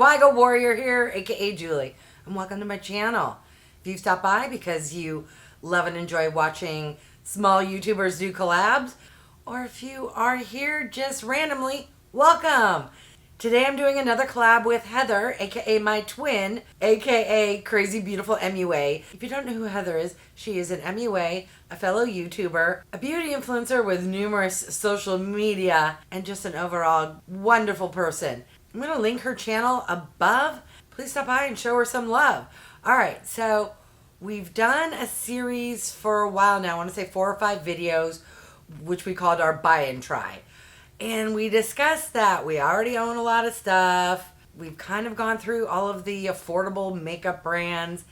everyone, WYGO Warrior here, aka Julie, and welcome to my channel. If you've stopped by because you love and enjoy watching small YouTubers do collabs, or if you are here just randomly, welcome! Today I'm doing another collab with Heather, aka my twin, aka Crazybeautifulmua. If you don't know who Heather is, she is an MUA, a fellow YouTuber, a beauty influencer with numerous social media, and just an overall wonderful person. I'm going to link her channel above. Please stop by and show her some love. Alright, so we've done a series for a while now. I want to say 4 or 5 videos, which we called our buy and try. And we discussed that we already own a lot of stuff. We've kind of gone through all of the affordable makeup brands.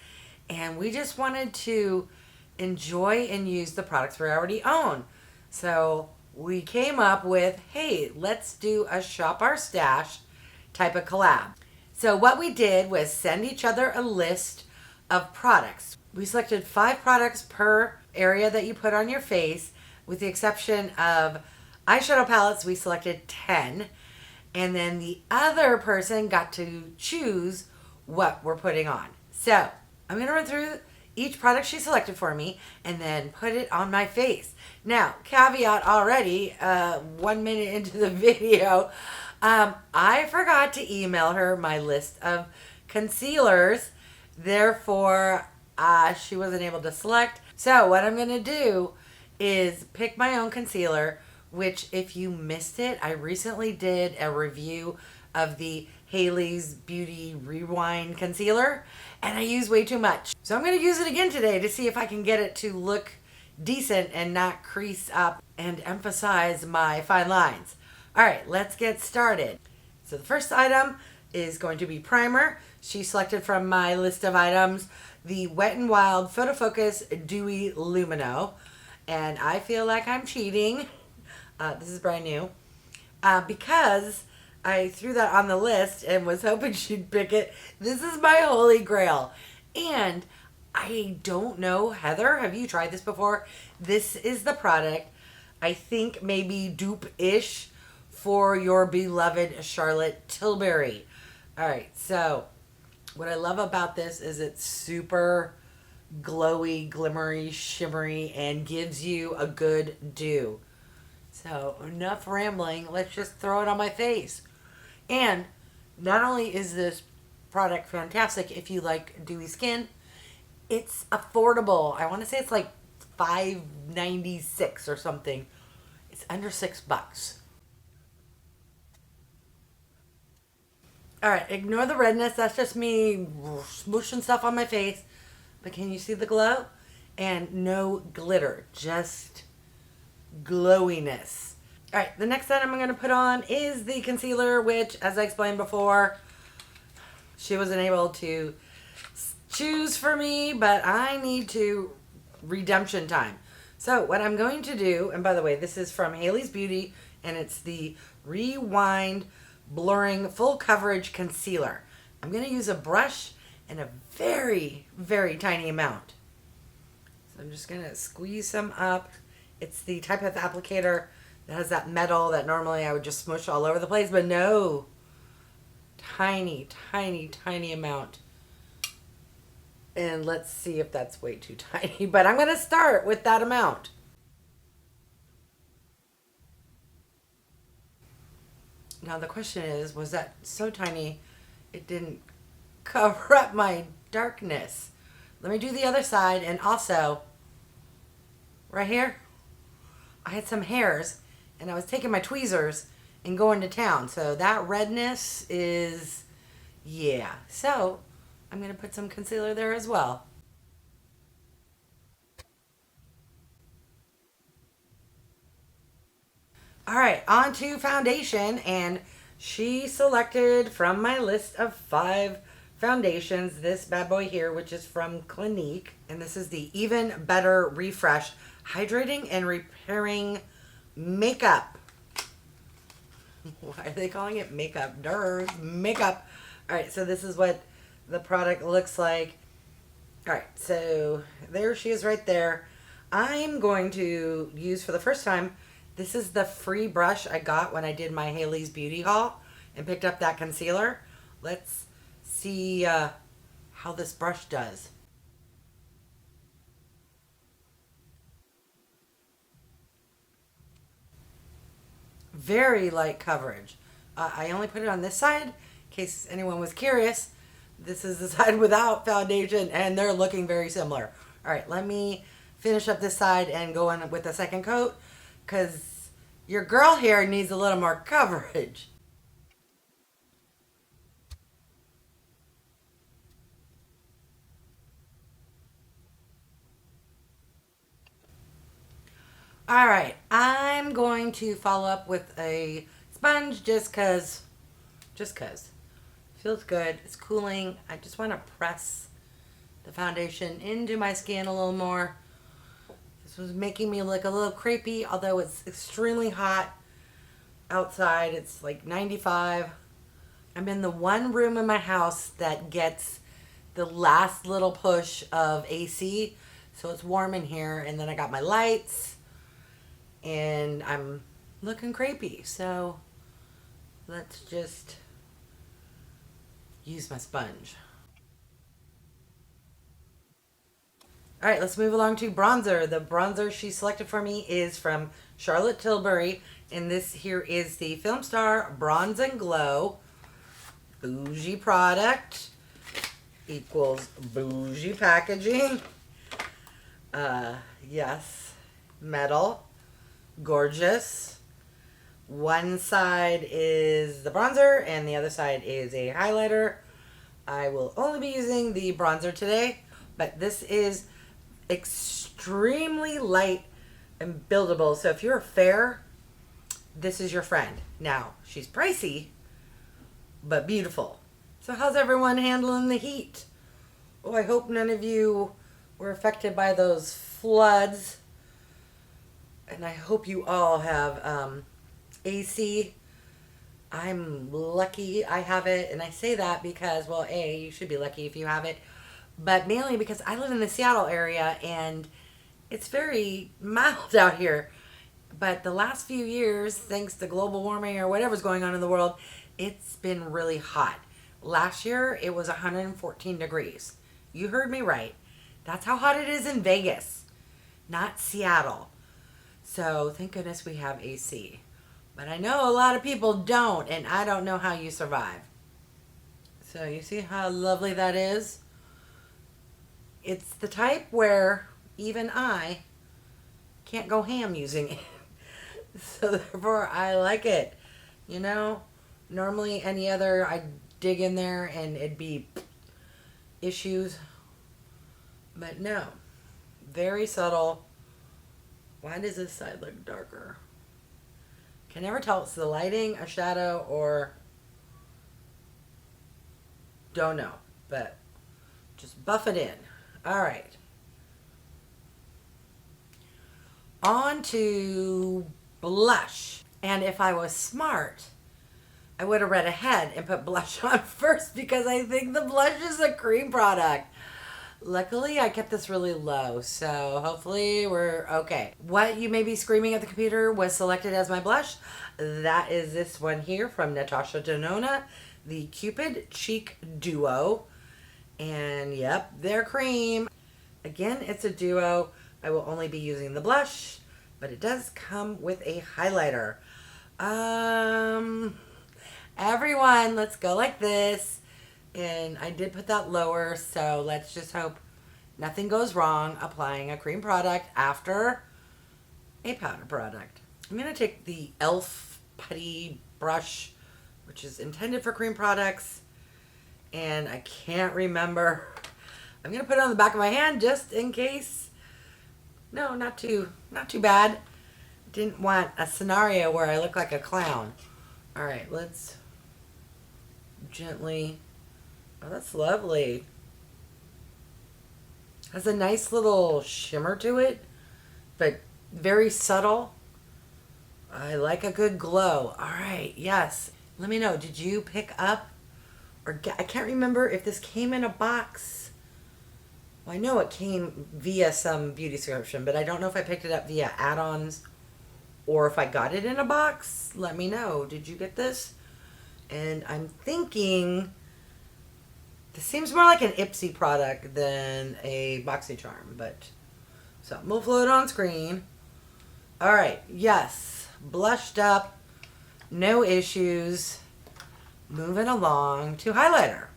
And we just wanted to enjoy and use the products we already own. So we came up with, hey, let's do a shop our stash type of collab. So what we did was send each other a list of products. We selected 5 products per area that you put on your face, with the exception of eyeshadow palettes. We selected 10, and then the other person got to choose what we're putting on. So I'm going to run through each product she selected for me and then put it on my face. Now, caveat already, 1 minute into the video, I forgot to email her my list of concealers. Therefore, she wasn't able to select. So what I'm going to do is pick my own concealer, which if you missed it, I recently did a review of the Haley's Beauty Rewind Concealer, and I used way too much. So I'm going to use it again today to see if I can get it to look decent and not crease up and emphasize my fine lines. Alright, let's get started. So the first item is going to be primer. She selected from my list of items the Wet n Wild Photofocus Dewy Lumineux, and I feel like I'm cheating. This is brand new. Because I threw that on the list and was hoping she'd pick it. This is my holy grail. And I don't know, Heather, have you tried this before? This is the product, I think maybe dupe-ish, for your beloved Charlotte Tilbury. Alright, so what I love about this is it's super glowy, glimmery, shimmery, and gives you a good dew. So enough rambling, let's just throw it on my face. And not only is this product fantastic if you like dewy skin, it's affordable. I want to say it's like $5.96 or something. It's under $6. Alright, ignore the redness. That's just me smooshing stuff on my face. But can you see the glow? And no glitter, just glowiness. Alright, the next item I'm going to put on is the concealer, which, as I explained before, she wasn't able to choose for me, but I need to redemption time. So what I'm going to do, and by the way, this is from Haley's Beauty, and it's the Rewind Blurring Full Coverage Concealer. I'm going to use a brush and a very, very tiny amount. So I'm just going to squeeze some up. It's the type of applicator that has that metal that normally I would just smush all over the place, but no. Tiny, tiny, tiny amount. And let's see if that's way too tiny, but I'm going to start with that amount. Now the question is, was that so tiny it didn't cover up my darkness? Let me do the other side, and also right here I had some hairs and I was taking my tweezers and going to town, so that redness is, yeah. So I'm going to put some concealer there as well. Alright, on to foundation, and she selected from my list of 5 foundations this bad boy here, which is from Clinique, and this is the Even Better Refresh Hydrating and Repairing Makeup. Why are they calling it makeup? Durr, makeup. Alright, so this is what the product looks like. Alright, so there she is right there. I'm going to use for the first time, this is the free brush I got when I did my Haley's Beauty haul and picked up that concealer. Let's see how this brush does. Very light coverage. I only put it on this side in case anyone was curious. This is the side without foundation, and they're looking very similar. All right, let me finish up this side and go in with the second coat, because your girl here needs a little more coverage. All right, I'm going to follow up with a sponge just cause. Feels good. It's cooling. I just want to press the foundation into my skin a little more. This was making me look a little crepey, although it's extremely hot outside. It's like 95. I'm in the one room in my house that gets the last little push of AC, so it's warm in here. And then I got my lights, and I'm looking crepey. So let's just use my sponge. All right, let's move along to bronzer. The bronzer she selected for me is from Charlotte Tilbury, and this here is the Filmstar Bronze and Glow. Bougie product equals bougie packaging. Yes, metal, gorgeous. One side is the bronzer and the other side is a highlighter. I will only be using the bronzer today, but this is extremely light and buildable. So if you're fair, this is your friend. Now, she's pricey, but beautiful. So how's everyone handling the heat? Oh, I hope none of you were affected by those floods. And I hope you all have AC. I'm lucky I have it, and I say that because, well, A, you should be lucky if you have it, but mainly because I live in the Seattle area and it's very mild out here. But the last few years, thanks to global warming or whatever's going on in the world, it's been really hot. Last year, it was 114 degrees. You heard me right. That's how hot it is in Vegas, not Seattle. So thank goodness we have AC. But I know a lot of people don't, and I don't know how you survive. So you see how lovely that is? It's the type where even I can't go ham using it. So therefore I like it. You know, normally any other, I'd dig in there and it'd be issues. But no, very subtle. Why does this side look darker? Can never tell if it's the lighting, a shadow, or don't know. But just buff it in. All right. On to blush. And if I was smart, I would have read ahead and put blush on first because I think the blush is a cream product. Luckily, I kept this really low, so hopefully we're okay. What you may be screaming at the computer was selected as my blush. That is this one here from NATASHA DENONA, the Cupid Cheek Duo. And yep, they're cream. Again, it's a duo. I will only be using the blush, but it does come with a highlighter. Everyone, let's go like this. And I did put that lower, so let's just hope nothing goes wrong applying a cream product after a powder product. I'm going to take the e.l.f. putty brush, which is intended for cream products, and I can't remember. I'm going to put it on the back of my hand just in case. No, not too bad. Didn't want a scenario where I look like a clown. All right, let's gently. Oh, that's lovely. Has a nice little shimmer to it, but very subtle. I like a good glow. All right, yes. Let me know, did you pick up or I can't remember if this came in a box. Well, I know it came via some beauty subscription, but I don't know if I picked it up via add-ons or if I got it in a box. Let me know. Did you get this? And I'm thinking This seems more like an Ipsy product than a BoxyCharm, but so we'll float on screen. All right, yes, blushed up, no issues. Moving along to highlighter.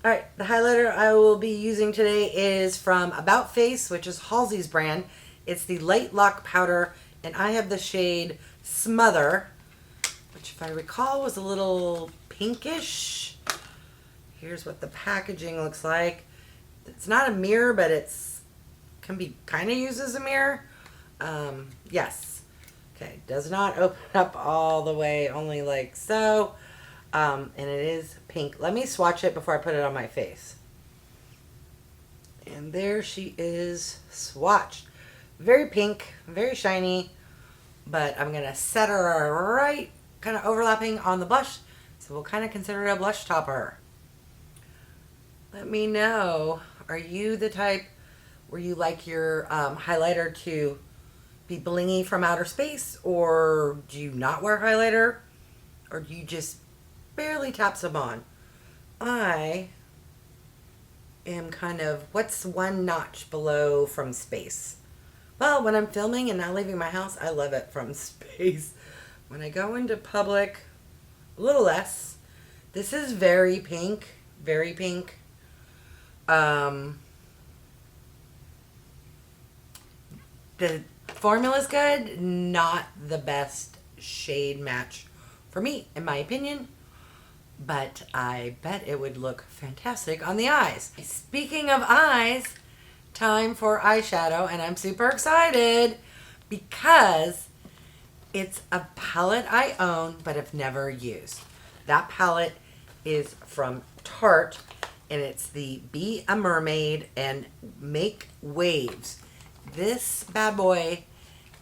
All right, the highlighter I will be using today is from About Face, which is Halsey's brand. It's the Light Lock Powder, and I have the shade Smother, which if I recall was a little pinkish. Here's what the packaging looks like. It's not a mirror, but it's can be kind of used as a mirror. Yes. Okay, does not open up all the way, only like so. And it is pink. Let me swatch it before I put it on my face. And there she is swatched. Very pink, very shiny, but I'm going to set her right kind of overlapping on the blush. So we'll kind of consider it a blush topper. Let me know, are you the type where you like your highlighter to be blingy from outer space, or do you not wear highlighter, or do you just barely tap some on? I am kind of, what's one notch below from space? Well, when I'm filming and not leaving my house, I love it from space. When I go into public, a little less. This is very pink, very pink. The formula's good, not the best shade match for me, in my opinion. But I bet it would look fantastic on the eyes. Speaking of eyes, time for eyeshadow, and I'm super excited because it's a palette I own but have never used. That palette is from Tarte, and it's the Be a Mermaid and Make Waves. This bad boy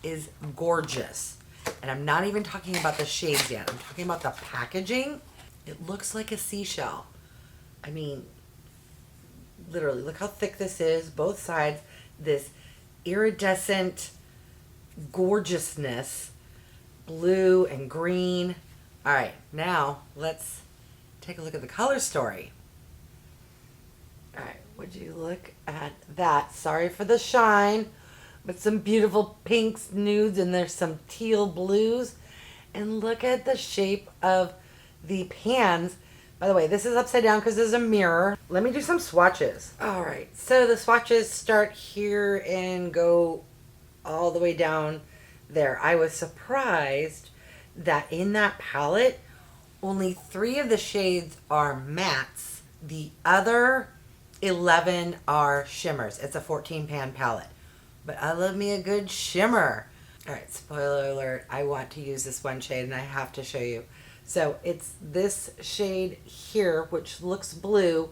is gorgeous, and I'm not even talking about the shades yet. I'm talking about the packaging. It looks like a seashell. I mean, literally, look how thick this is. Both sides, this iridescent gorgeousness, blue and green. All right, now let's take a look at the color story. All right, would you look at that? Sorry for the shine, but some beautiful pinks, nudes, and there's some teal blues. And look at the shape of the pans. By the way, this is upside down because there's a mirror. Let me do some swatches. All right, so the swatches start here and go all the way down there. I was surprised that in that palette, only 3 of the shades are mattes. The other 11 are shimmers. It's a 14 pan palette, but I love me a good shimmer. All right, spoiler alert, I want to use this one shade and I have to show you. So it's this shade here, which looks blue,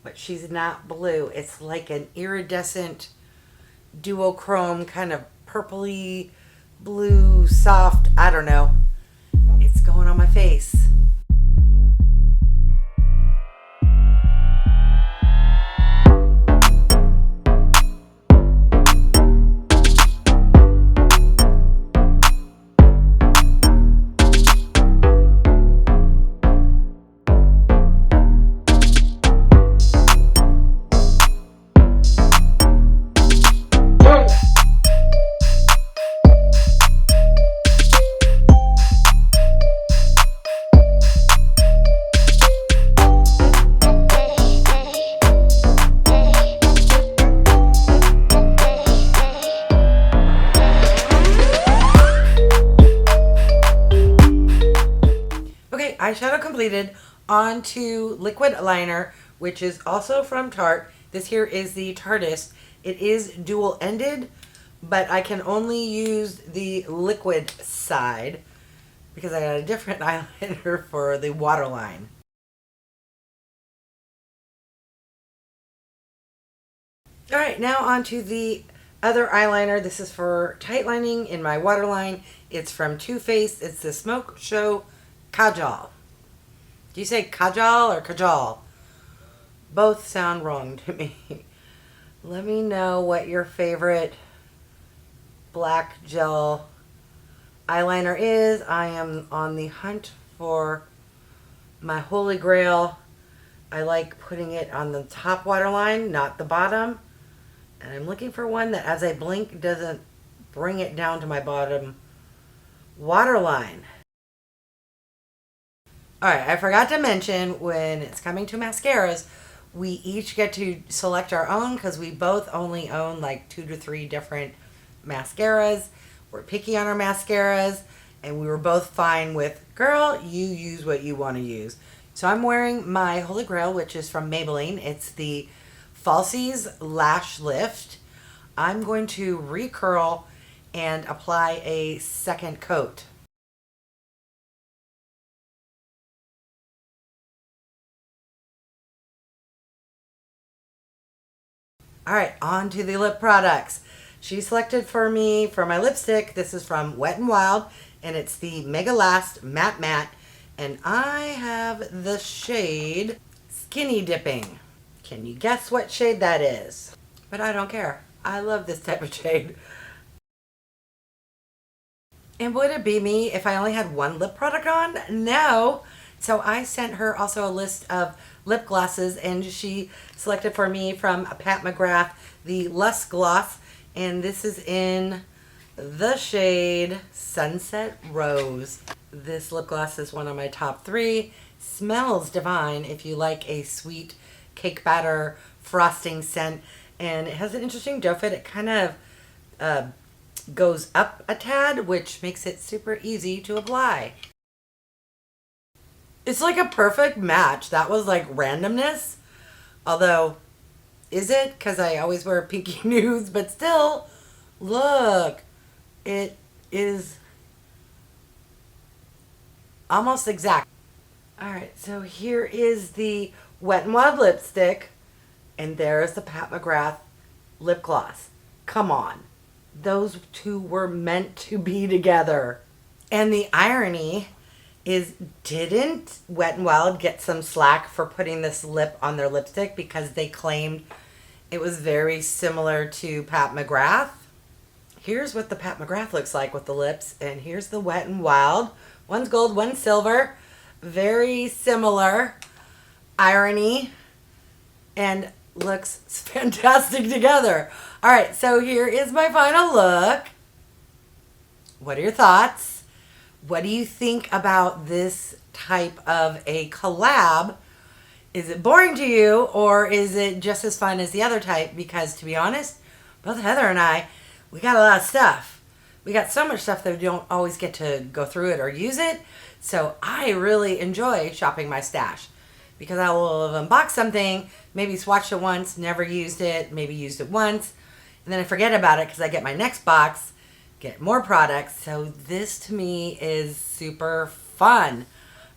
but she's not blue. It's like an iridescent duochrome, kind of purpley blue, soft, I don't know. It's going on my face. Eyeshadow completed. On to liquid liner, which is also from Tarte. This here is the Tarteist. It is dual ended, but I can only use the liquid side because I got a different eyeliner for the waterline. All right, now on to the other eyeliner. This is for tight lining in my waterline. It's from Too Faced. It's the Smoke Show Kajal. Do you say Kajal or Kajal? Both sound wrong to me. Let me know what your favorite black gel eyeliner is. I am on the hunt for my holy grail. I like putting it on the top waterline, not the bottom. And I'm looking for one that as I blink doesn't bring it down to my bottom waterline. Alright, I forgot to mention when it's coming to mascaras, we each get to select our own because we both only own like 2 to 3 different mascaras. We're picky on our mascaras and we were both fine with, girl, you use what you want to use. So I'm wearing my Holy Grail, which is from Maybelline. It's the Falsies Lash Lift. I'm going to recurl and apply a second coat. All right, on to the lip products. She selected for me for my lipstick. This is from Wet n Wild, and it's the Megalast Matte Matte, and I have the shade Skinny Dipping. Can you guess what shade that is? But I don't care. I love this type of shade. And would it be me if I only had one lip product on? No. So I sent her also a list of lip glosses, and she selected for me from Pat McGrath the Lush Gloss, and this is in the shade Sunset Rose. This lip gloss is one of my top 3. Smells divine if you like a sweet cake batter frosting scent, and it has an interesting doe fit. It kind of goes up a tad, which makes it super easy to apply. It's like a perfect match. That was like randomness. Although, is it? Because I always wear pinky nudes, but still, look. It is almost exact. Alright, so here is the Wet n Wild lipstick, and there's the Pat McGrath lip gloss. Come on. Those two were meant to be together. And the irony is, didn't Wet n Wild get some slack for putting this lip on their lipstick because they claimed it was very similar to Pat McGrath? Here's what the Pat McGrath looks like with the lips, and here's the Wet n Wild. One's gold, one's silver. Very similar. Irony. And looks fantastic together. Alright, so here is my final look. What are your thoughts? What do you think about this type of a collab? Is it boring to you, or is it just as fun as the other type? Because to be honest, both Heather and I, we got a lot of stuff. We got so much stuff that we don't always get to go through it or use it. So I really enjoy shopping my stash because I will have unboxed something, maybe swatched it once, never used it, maybe used it once, and then I forget about it because I get my next box, get more products. So this to me is super fun.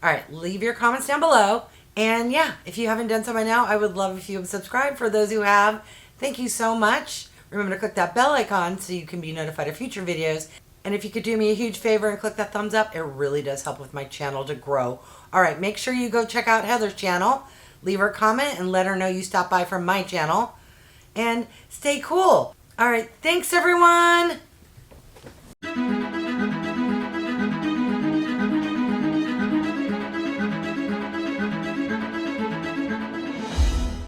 All right, leave your comments down below. And yeah, if you haven't done so by now, I would love if you would subscribe. For those who have, thank you so much. Remember to click that bell icon so you can be notified of future videos. And if you could do me a huge favor and click that thumbs up, it really does help with my channel to grow. All right, make sure you go check out Heather's channel. Leave her a comment and let her know you stopped by from my channel. And stay cool. All right, thanks everyone.